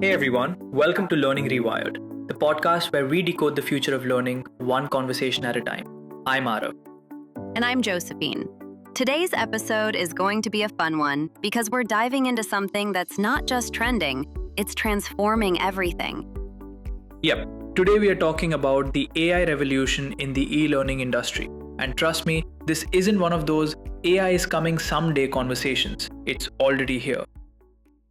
Hey everyone, welcome to Learning Rewired, the podcast where we decode the future of learning one conversation at a time. I'm Arav. And I'm Josephine. Today's episode is going to be a fun one because we're diving into something that's not just trending, it's transforming everything. Yep, today we are talking about the AI revolution in the e-learning industry. And trust me, this isn't one of those AI is coming someday conversations. It's already here.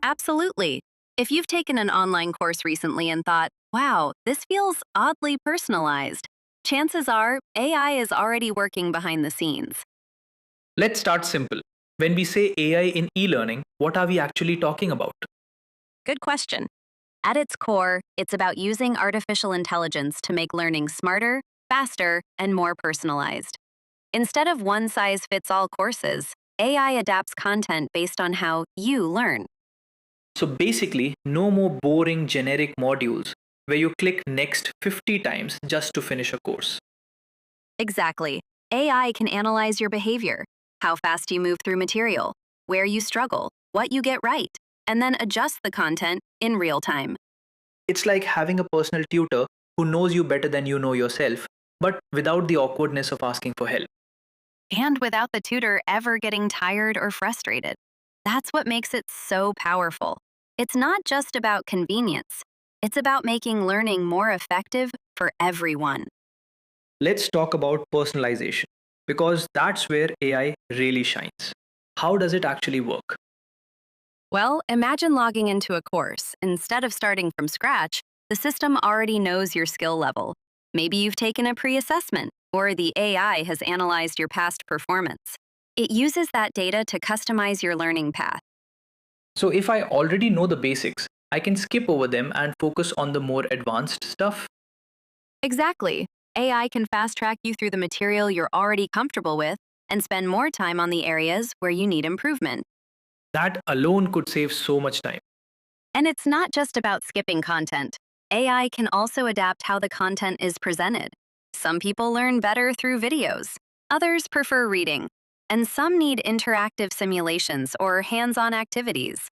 Absolutely. If you've taken an online course recently and thought, wow, this feels oddly personalized, chances are AI is already working behind the scenes. Let's start simple. When we say AI in e-learning, what are we actually talking about? Good question. At its core, it's about using artificial intelligence to make learning smarter, faster, and more personalized. Instead of one-size-fits-all courses, AI adapts content based on how you learn. So basically, no more boring generic modules where you click next 50 times just to finish a course. Exactly. AI can analyze your behavior, how fast you move through material, where you struggle, what you get right, and then adjust the content in real time. It's like having a personal tutor who knows you better than you know yourself, but without the awkwardness of asking for help. And without the tutor ever getting tired or frustrated. That's what makes it so powerful. It's not just about convenience, it's about making learning more effective for everyone. Let's talk about personalization, because that's where AI really shines. How does it actually work? Well, imagine logging into a course. Instead of starting from scratch, the system already knows your skill level. Maybe you've taken a pre-assessment, or the AI has analyzed your past performance. It uses that data to customize your learning path. So if I already know the basics, I can skip over them and focus on the more advanced stuff. Exactly. AI can fast-track you through the material you're already comfortable with and spend more time on the areas where you need improvement. That alone could save so much time. And it's not just about skipping content. AI can also adapt how the content is presented. Some people learn better through videos, others prefer reading, and some need interactive simulations or hands-on activities.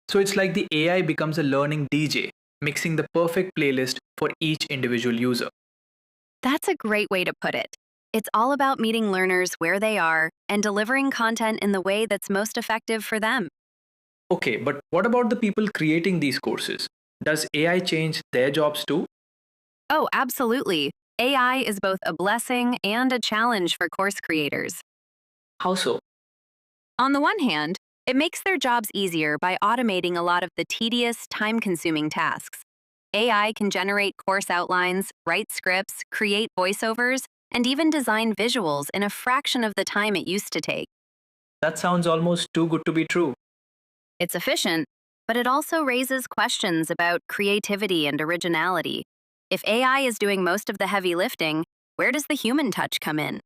So it's like the AI becomes a learning DJ, mixing the perfect playlist for each individual user. That's a great way to put it. It's all about meeting learners where they are and delivering content in the way that's most effective for them. Okay, but what about the people creating these courses? Does AI change their jobs too? Oh, absolutely. AI is both a blessing and a challenge for course creators. How so? On the one hand, it makes their jobs easier by automating a lot of the tedious, time-consuming tasks. AI can generate course outlines, write scripts, create voiceovers, and even design visuals in a fraction of the time it used to take. That sounds almost too good to be true. It's efficient, but it also raises questions about creativity and originality. If AI is doing most of the heavy lifting, where does the human touch come in?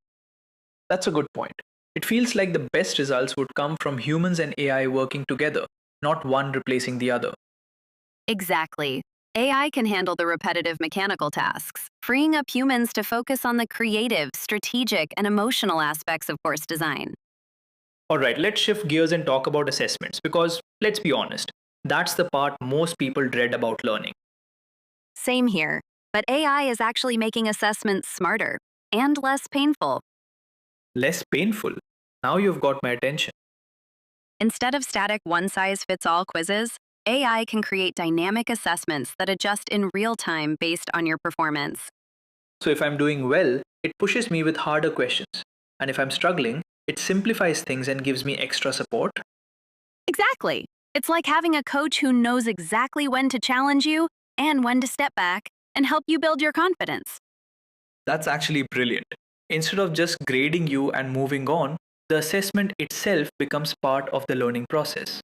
That's a good point. It feels like the best results would come from humans and AI working together, not one replacing the other. Exactly. AI can handle the repetitive mechanical tasks, freeing up humans to focus on the creative, strategic, and emotional aspects of course design. Alright, let's shift gears and talk about assessments because, let's be honest, that's the part most people dread about learning. Same here, but AI is actually making assessments smarter and less painful. Less painful. Now you've got my attention. Instead of static one-size-fits-all quizzes, AI can create dynamic assessments that adjust in real time based on your performance. So if I'm doing well, it pushes me with harder questions. And if I'm struggling, it simplifies things and gives me extra support. Exactly. It's like having a coach who knows exactly when to challenge you and when to step back and help you build your confidence. That's actually brilliant. Instead of just grading you and moving on, the assessment itself becomes part of the learning process.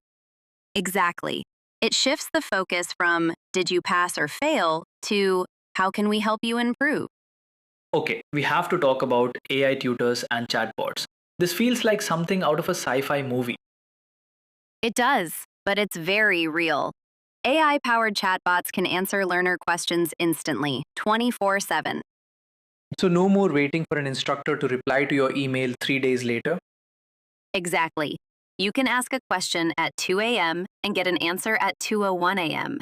Exactly. It shifts the focus from did you pass or fail to how can we help you improve? Okay, we have to talk about AI tutors and chatbots. This feels like something out of a sci-fi movie. It does, but it's very real. AI-powered chatbots can answer learner questions instantly, 24/7. So no more waiting for an instructor to reply to your email 3 days later. Exactly. You can ask a question at 2 a.m. and get an answer at 2:01 a.m.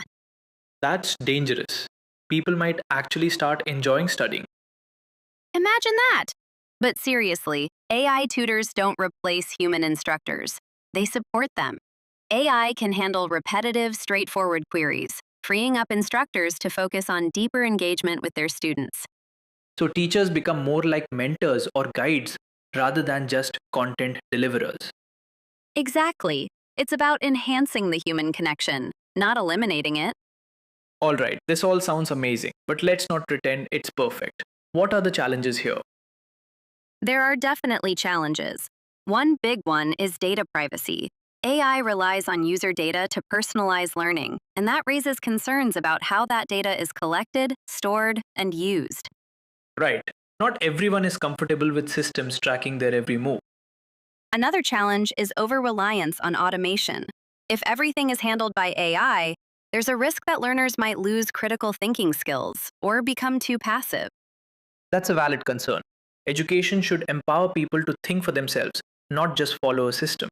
That's dangerous. People might actually start enjoying studying. Imagine that! But seriously, AI tutors don't replace human instructors. They support them. AI can handle repetitive, straightforward queries, freeing up instructors to focus on deeper engagement with their students. So teachers become more like mentors or guides rather than just content deliverers. Exactly. It's about enhancing the human connection, not eliminating it. Alright, this all sounds amazing, but let's not pretend it's perfect. What are the challenges here? There are definitely challenges. One big one is data privacy. AI relies on user data to personalize learning, and that raises concerns about how that data is collected, stored, and used. Right, not everyone is comfortable with systems tracking their every move. Another challenge is over-reliance on automation. If everything is handled by AI, there's a risk that learners might lose critical thinking skills or become too passive. That's a valid concern. Education should empower people to think for themselves, not just follow a system.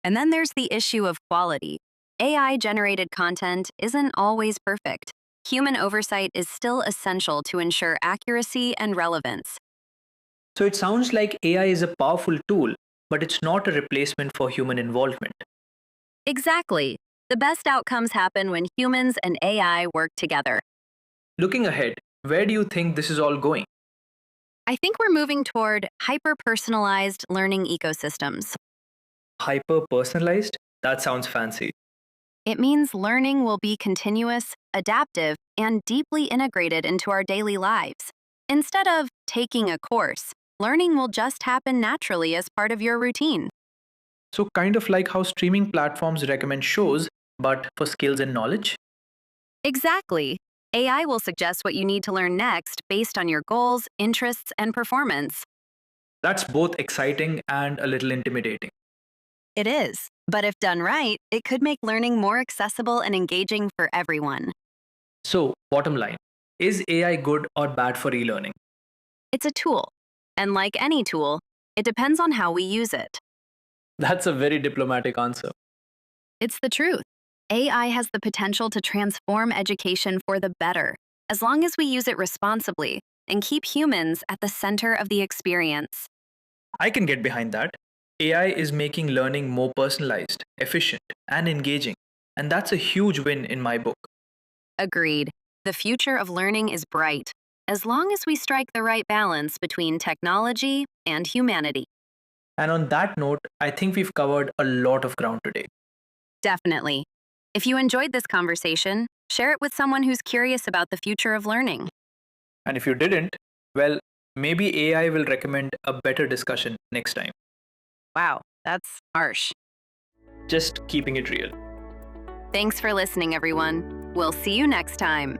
And then there's the issue of quality. AI-generated content isn't always perfect. Human oversight is still essential to ensure accuracy and relevance. So it sounds like AI is a powerful tool, but it's not a replacement for human involvement. Exactly. The best outcomes happen when humans and AI work together. Looking ahead, where do you think this is all going? I think we're moving toward hyper-personalized learning ecosystems. Hyper personalized? That sounds fancy. It means learning will be continuous, adaptive, and deeply integrated into our daily lives. Instead of taking a course, learning will just happen naturally as part of your routine. So, kind of like how streaming platforms recommend shows, but for skills and knowledge? Exactly. AI will suggest what you need to learn next based on your goals, interests, and performance. That's both exciting and a little intimidating. It is. But if done right, it could make learning more accessible and engaging for everyone. So, bottom line, is AI good or bad for e learning? It's a tool. And like any tool, it depends on how we use it. That's a very diplomatic answer. It's the truth. AI has the potential to transform education for the better, as long as we use it responsibly and keep humans at the center of the experience. I can get behind that. AI is making learning more personalized, efficient, and engaging. And that's a huge win in my book. Agreed. The future of learning is bright, as long as we strike the right balance between technology and humanity. And on that note, I think we've covered a lot of ground today. Definitely. If you enjoyed this conversation, share it with someone who's curious about the future of learning. And if you didn't, well, maybe AI will recommend a better discussion next time. Wow, that's harsh. Just keeping it real. Thanks for listening, everyone. We'll see you next time.